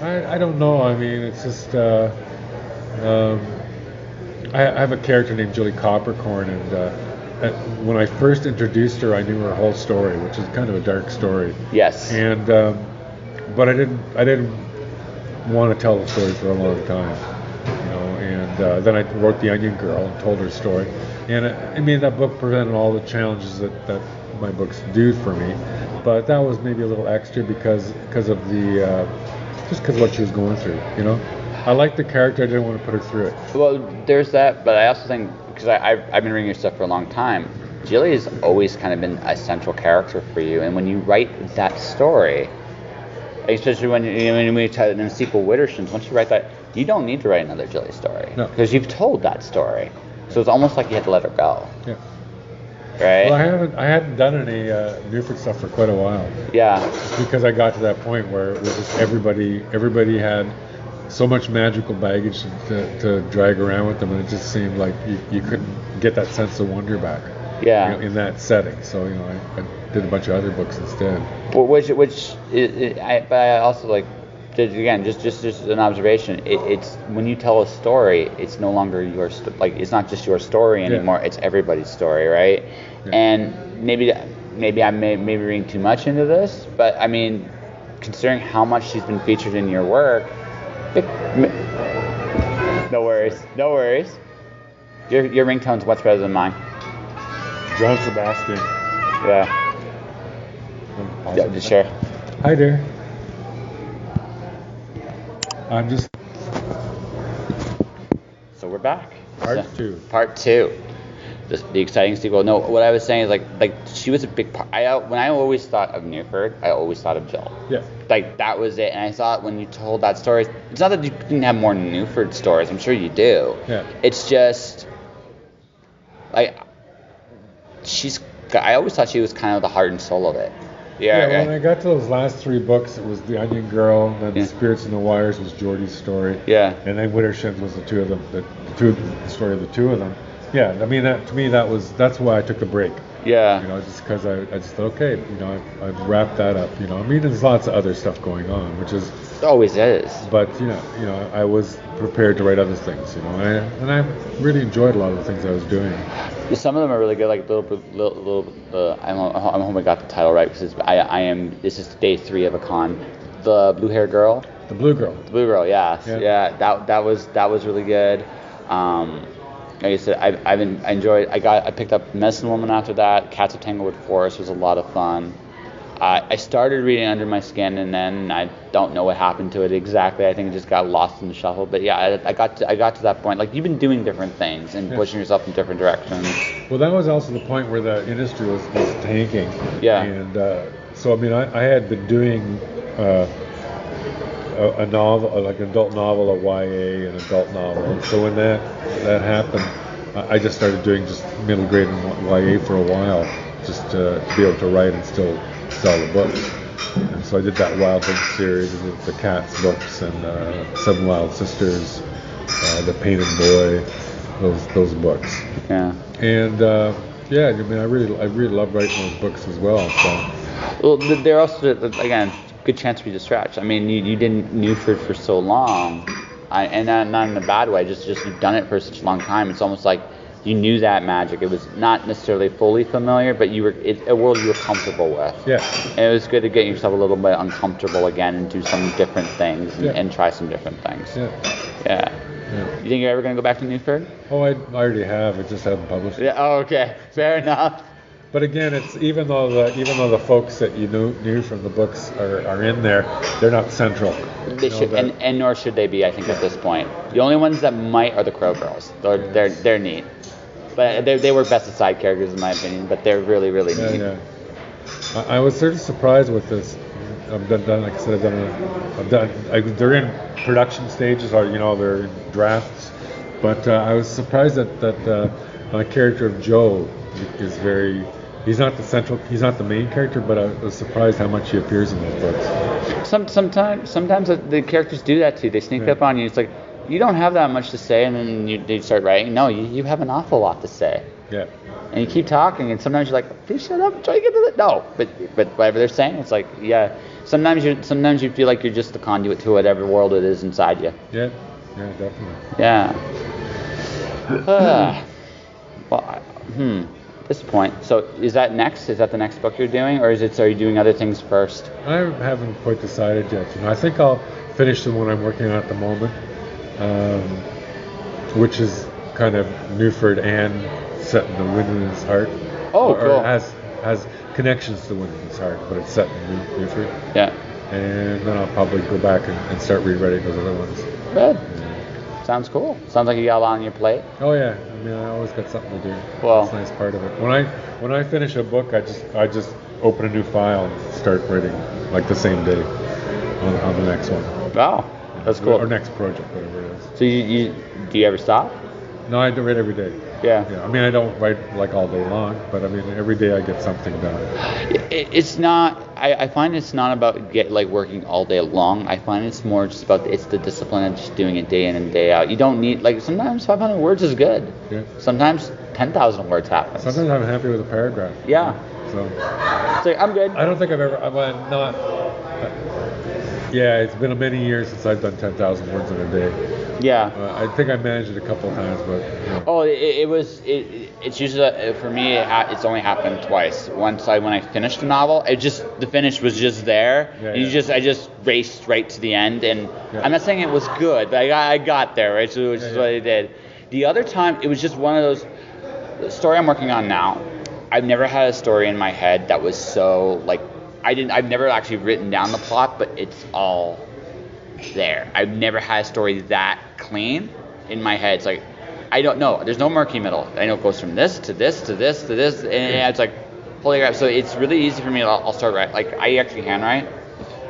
I don't know. I mean, it's just I have a character named Julie Coppercorn, and when I first introduced her, I knew her whole story, which is kind of a dark story. Yes. And but I didn't want to tell the story for a long time, and then I wrote The Onion Girl and told her story, and I mean that book presented all the challenges that my books do for me, but that was maybe a little extra because of the just because of what she was going through, I liked the character, I didn't want to put her through it. Well, there's that, but I also think, because I've been reading your stuff for a long time, Julie has always kind of been a central character for you, and when you write that story, especially when we tell it in sequel Wittershins, once you write that, you don't need to write another Julie story. No. Because you've told that story. So it's almost like you had to let her go. Yeah. Right? Well, I hadn't done any Newford stuff for quite a while. Yeah. Just because I got to that point where it was just everybody had so much magical baggage to drag around with them, and it just seemed like you couldn't get that sense of wonder back. Yeah. In that setting. So I did a bunch of other books instead. Well, but I also like, again, just an observation. It's when you tell a story, it's no longer it's not just your story anymore. Yeah. It's everybody's story, right? Yeah. And maybe I may be reading too much into this, but I mean, considering how much she's been featured in your work, no worries. Your ringtone's much better than mine. John Sebastian. Yeah. Yeah, sure. Hi there. I'm just. So we're back. Part two. The exciting sequel. No, what I was saying is like she was a big part. When I always thought of Newford, I always thought of Jill. Yeah. Like that was it. And I thought when you told that story, it's not that you didn't have more Newford stories. I'm sure you do. Yeah. It's just like I always thought she was kind of the heart and soul of it. Yeah, when I got to those last three books, it was The Onion Girl, then The Spirits and the Wires was Geordie's story. Yeah. And then Wittershins was the two of them, the story of the two of them. Yeah, I mean, to me, that's why I took the break. Yeah. Just because I just thought, okay, I've wrapped that up. I mean, there's lots of other stuff going on, which is. It always is. But, I was prepared to write other things, and I really enjoyed a lot of the things I was doing. Some of them are really good, like I'm hoping I got the title right, because this is day 3 of a con. The Blue Hair Girl. The Blue Girl. The Blue Girl, yeah. That was really good. Like I said, I enjoyed. I picked up Medicine Woman after that. Cats of Tanglewood Forest was a lot of fun. I started reading Under My Skin, and then I don't know what happened to it exactly. I think it just got lost in the shuffle. But yeah, I got to that point. Like, you've been doing different things and pushing yourself in different directions. Well, that was also the point where the industry was tanking. Yeah. And so I mean, I had been doing a novel, like an adult novel, a YA, an adult novel. And so when that happened, I just started doing just middle grade and YA for a while, just to be able to write and still sell the books. And so I did that Wild Things series, and the Cats books, and Seven Wild Sisters, The Painted Boy, those books. Yeah. And I mean, I really love writing those books as well. So. Well, they're also, again, good chance for you to stretch. I mean, you did Newford for so long, and not in a bad way. Just you've done it for such a long time. It's almost like you knew that magic. It was not necessarily fully familiar, but it's a world you were comfortable with. Yeah. And it was good to get yourself a little bit uncomfortable again and do some different things and try some different things. Yeah. You think you're ever going to go back to Newford? Oh, I already have. I just haven't published it. Yeah. Oh, okay. Fair enough. But again, it's even though the folks that you knew from the books are in there, they're not central. They should, and nor should they be. I think at this point, the only ones that might are the Crow Girls. They're neat, but they were best of side characters in my opinion. But they're really neat. Yeah. I was sort of surprised with this. I've done like I said, they're in production stages, or they're in drafts. But I was surprised that my character of Joe is he's not the main character, but I was surprised how much he appears in those books. Sometimes the characters do that too. They sneak up on you. It's like you don't have that much to say, and then they start writing. No, you have an awful lot to say. Yeah. And you keep talking, and sometimes you're like, please shut up, try to get to the... No, but whatever they're saying, it's like, yeah. Sometimes you feel like you're just the conduit to whatever world it is inside you. Yeah, definitely. Yeah. At this point, so is that next? Is that the next book you're doing, or are you doing other things first? I haven't quite decided yet. I think I'll finish the one I'm working on at the moment, which is kind of Newford and set in the Wind in His Heart. Oh, cool. Or has connections to the Wind in His Heart, but it's set in Newford. Yeah. And then I'll probably go back and start rewriting those other ones. Good. Sounds cool. Sounds like you got a lot on your plate. Oh yeah, I mean I always got something to do. Well, that's a nice part of it. When I finish a book, I just open a new file and start writing like the same day on the next one. Wow, that's cool. Or next project, whatever it is. So do you ever stop? No, I do write every day. Yeah. I mean, I don't write like all day long, but I mean, every day I get something done. It's not. I find it's not about working all day long. I find it's more just about the discipline of just doing it day in and day out. You don't need sometimes 500 words is good. Yeah. Sometimes 10,000 words happens. Sometimes I'm happy with a paragraph. Yeah. So I'm good. I don't think I'm not. Yeah, it's been many years since I've done 10,000 words in a day. Yeah. I think I managed it a couple of times, but. Oh, it's usually for me. It's only happened twice. Once when I finished the novel, the finish was just there. I just raced right to the end, and I'm not saying it was good, but I got there, right? So which is what I did. The other time, it was just one of those. The story I'm working on now, I've never had a story in my head that was so I've never actually written down the plot, but it's all there. I've never had a story that clean in my head. It's like, I don't know. There's no murky middle. I know it goes from this to this to this to this, and it's like, holy crap. So it's really easy for me. I'll start writing. Like, I actually handwrite,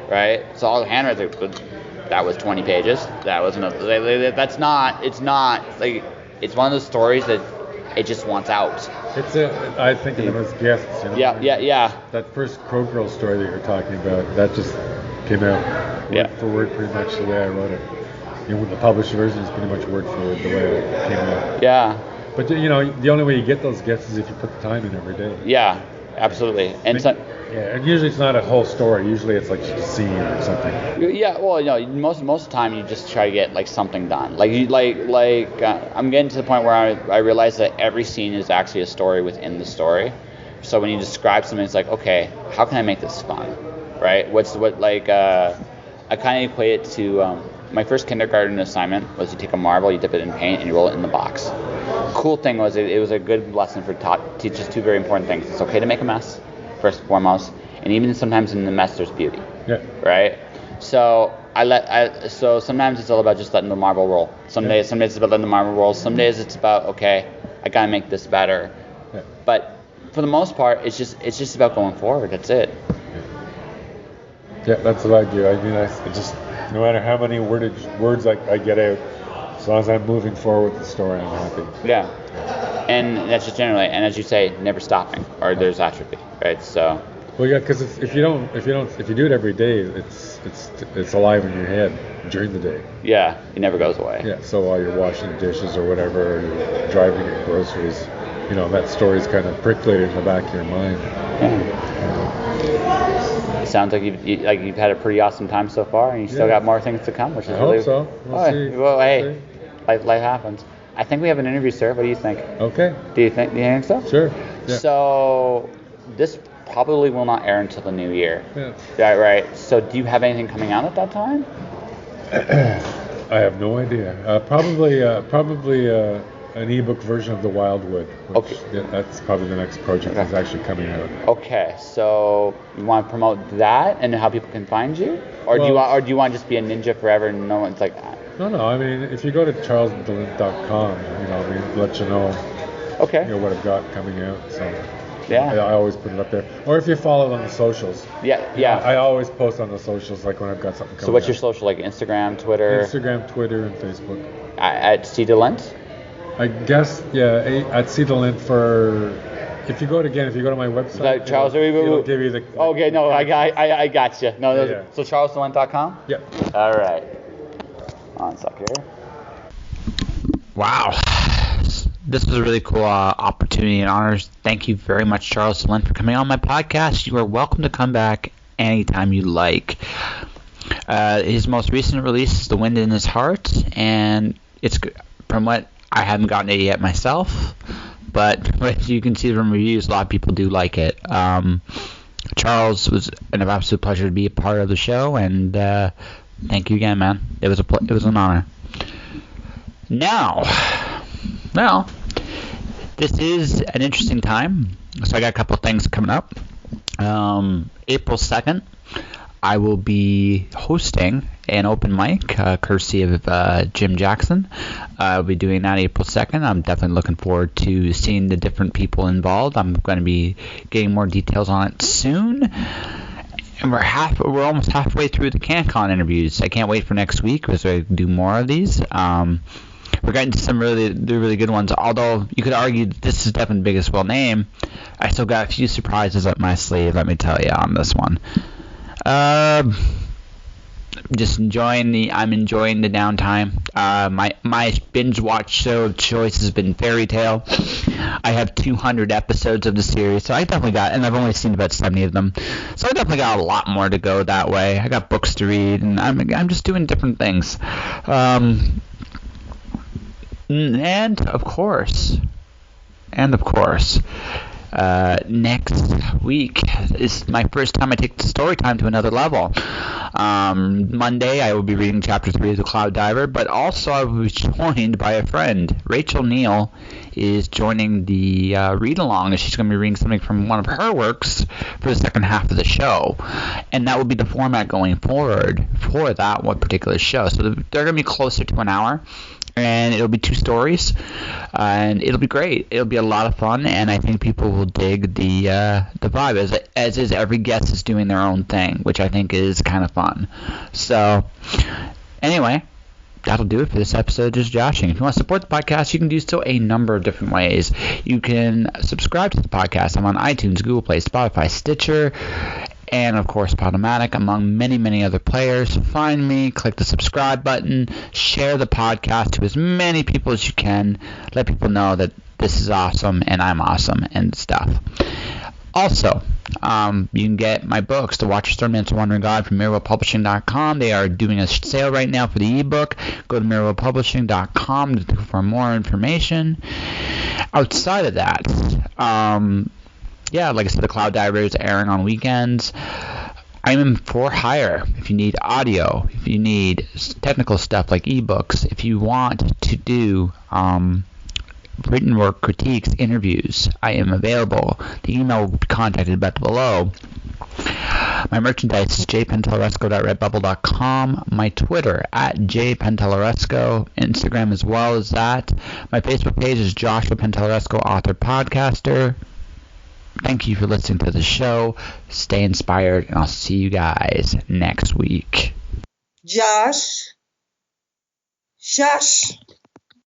right? So I'll handwrite. That was 20 pages. That was enough. That's not. It's not like it's one of those stories that it just wants out. I think of them as guests. Yeah. That first Crow Girl story that you're talking about, that just came out word for word pretty much the way I wrote it. With the published version, it's pretty much word for word the way it came out. Yeah. But the only way you get those guests is if you put the time in every day. Yeah, absolutely. And and usually it's not a whole story. Usually it's like just a scene or something. Yeah, well, most of the time you just try to get something done. I'm getting to the point where I realize that every scene is actually a story within the story. So when you describe something, it's like, okay, how can I make this fun, right? I kind of equate it to my first kindergarten assignment was you take a marble, you dip it in paint, and you roll it in the box. Cool thing was it was a good lesson for teaches two very important things. It's okay to make a mess, first and foremost, and even sometimes in the mess there's beauty. Yeah. Right. So so sometimes it's all about just letting the marble roll. Some days it's about letting the marble roll. Some days it's about, okay, I gotta make this better. Yeah. But for the most part, it's just about going forward. That's it. Yeah, that's what I do. I mean, I just no matter how many words I get out, as long as I'm moving forward with the story, I'm happy. Yeah. And that's just generally, and as you say, never stopping, or there's atrophy, right? So. Well, yeah, because if you do it every day, it's alive in your head during the day. Yeah, it never goes away. Yeah. So while you're washing dishes or whatever, or you're driving your groceries, that story's kind of percolated in the back of your mind. Yeah. It sounds like you've had a pretty awesome time so far, and you still got more things to come, which is really. Hope so. We'll see. Well, hey, life happens. I think we have an interview, sir. What do you think? Okay. Do you think so? Sure. Yeah. So this probably will not air until the new year. Yeah. Right. So do you have anything coming out at that time? I have no idea. Probably an ebook version of The Wildwood. Okay. Yeah, that's probably the next project that's actually coming out. Okay, so you want to promote that and how people can find you, or do you want to just be a ninja forever and no one's like that? No. I mean, if you go to charlesdelint.com, let you know. Okay. What I've got coming out. So. Yeah. I always put it up there. Or if you follow it on the socials. Yeah. I always post on the socials, like when I've got something coming. So what's your social, like Instagram, Twitter? Instagram, Twitter, and Facebook. At C. DeLint? I guess, at C. DeLint for... If you go to my website, Charles, it'll give you the... Okay, no, I got you. No, yeah. So charlesdelint.com? Yeah. All right. One sec here. Wow. This was a really cool opportunity and honors. Thank you very much, Charles DeLint, for coming on my podcast. You are welcome to come back anytime you like. His most recent release is The Wind in His Heart, and it's, from what I haven't gotten it yet myself, but as you can see from reviews, a lot of people do like it. Charles, was an absolute pleasure to be a part of the show, and thank you again, man. It was an honor. Now, this is an interesting time, so I got a couple of things coming up. April 2nd, I will be hosting an open mic, courtesy of Jim Jackson. I'll be doing that April 2nd. I'm definitely looking forward to seeing the different people involved. I'm going to be getting more details on it soon. And we're almost halfway through the CanCon interviews. I can't wait for next week because I do more of these. We're getting to some really good ones. Although you could argue that this is definitely the biggest name, I still got a few surprises up my sleeve. Let me tell you on this one. Just enjoying the downtime. My binge watch show of choice has been Fairy Tale. I have 200 episodes of the series, so I definitely got, and I've only seen about 70 of them, so I definitely got a lot more to go that way. I got books to read, and I'm just doing different things. And of course, next week is my first time I take the story time to another level. Monday I will be reading chapter 3 of The Cloud Diver, but also I will be joined by a friend. Rachel Neal is joining the read-along, and she's going to be reading something from one of her works for the second half of the show. And that will be the format going forward for that one particular show. So they're going to be closer to an hour. And it'll be 2 stories, and it'll be great. It'll be a lot of fun, and I think people will dig the vibe, as is every guest is doing their own thing, which I think is kind of fun. So, anyway, that'll do it for this episode of Just Joshing. If you want to support the podcast, you can do so a number of different ways. You can subscribe to the podcast. I'm on iTunes, Google Play, Spotify, Stitcher, and of course Podomatic, among many other players. Find me, click the subscribe button, share the podcast to as many people as you can. Let people know that this is awesome and I'm awesome and stuff. Also, you can get my books, The Watcher's 30 Minutes of Wandering God, from MirrorWellPublishing.com. They are doing a sale right now for the ebook. Go to MirrorWellPublishing.com for more information. Outside of that, like I said, The Cloud Diver is airing on weekends. I'm in for hire. If you need audio, if you need technical stuff like ebooks, if you want to do written work, critiques, interviews, I am available. The email will be contacted below. My merchandise is jpenteleresco.redbubble.com. My Twitter, @jpenteleresco. Instagram as well as that. My Facebook page is Joshua Penteleresco, author, podcaster. Thank you for listening to the show. Stay inspired, and I'll see you guys next week. Josh.